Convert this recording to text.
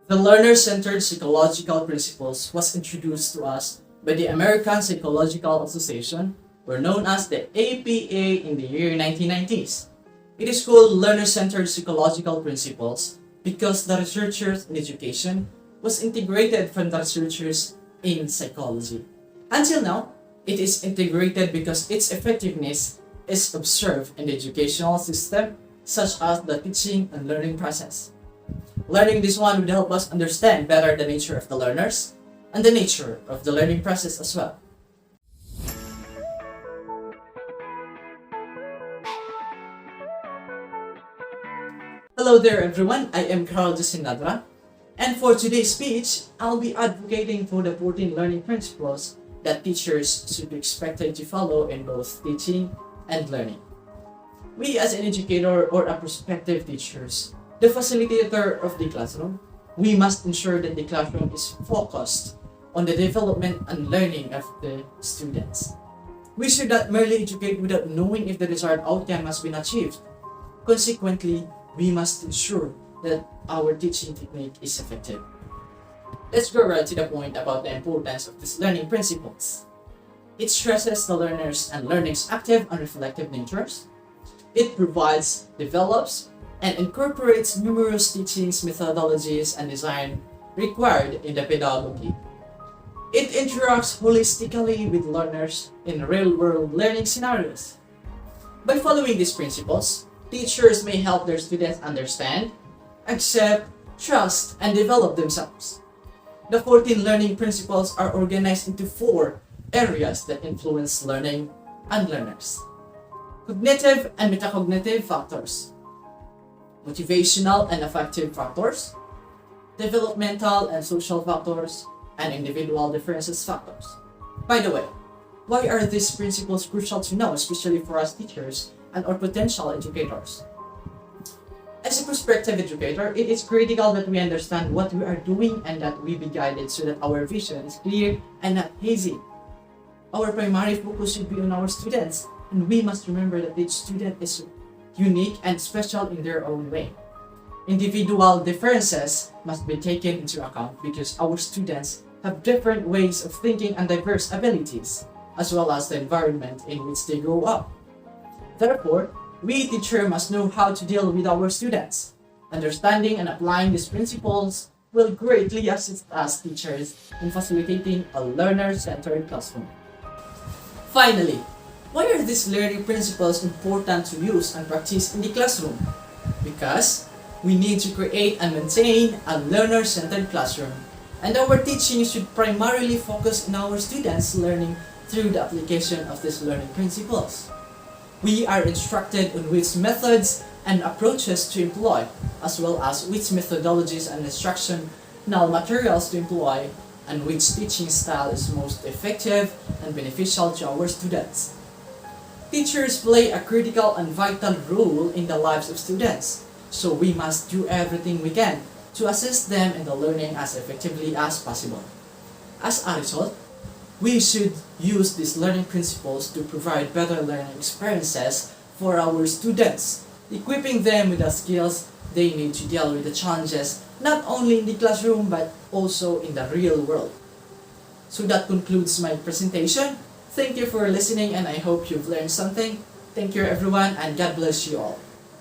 The learner-centered psychological principles was introduced to us by the American Psychological Association, or known as the APA, in the year 1990s. It is called learner-centered psychological principles because the researchers in education was integrated from the researchers in psychology. Until now, it is integrated because its effectiveness is observed in the educational system, such as the teaching and learning process. Learning this one would help us understand better the nature of the learners and the nature of the learning process as well. Hello there everyone, I am Carl Jacinadra, and for today's speech, I'll be advocating for the 14 learning principles that teachers should be expected to follow in both teaching and learning. We as an educator or a prospective teachers, the facilitator of the classroom, we must ensure that the classroom is focused on the development and learning of the students. We should not merely educate without knowing if the desired outcome has been achieved. Consequently, we must ensure that our teaching technique is effective. Let's go right to the point about the importance of these learning principles. It stresses the learners and learning's active and reflective natures. It provides, develops, and incorporates numerous teachings, methodologies, and design required in the pedagogy. It interacts holistically with learners in real-world learning scenarios. By following these principles, teachers may help their students understand, accept, trust, and develop themselves. The 14 learning principles are organized into 4 areas that influence learning and learners: cognitive and metacognitive factors, motivational and affective factors, developmental and social factors, and individual differences factors. By the way, why are these principles crucial to know, especially for us teachers and or potential educators? As a prospective educator, it is critical that we understand what we are doing and that we be guided so that our vision is clear and not hazy. Our primary focus should be on our students, and we must remember that each student is unique and special in their own way. Individual differences must be taken into account because our students have different ways of thinking and diverse abilities, as well as the environment in which they grow up. Therefore, we teachers must know how to deal with our students. Understanding and applying these principles will greatly assist us teachers in facilitating a learner-centered classroom. Finally, why are these learning principles important to use and practice in the classroom? Because we need to create and maintain a learner-centered classroom, and our teaching should primarily focus on our students' learning through the application of these learning principles. We are instructed on which methods and approaches to employ, as well as which methodologies and instructional materials to employ, and which teaching style is most effective and beneficial to our students. Teachers play a critical and vital role in the lives of students, so we must do everything we can to assist them in the learning as effectively as possible. As a result, we should use these learning principles to provide better learning experiences for our students, equipping them with the skills they need to deal with the challenges not only in the classroom but also in the real world. So that concludes my presentation. Thank you for listening, and I hope you've learned something. Thank you everyone, and God bless you all.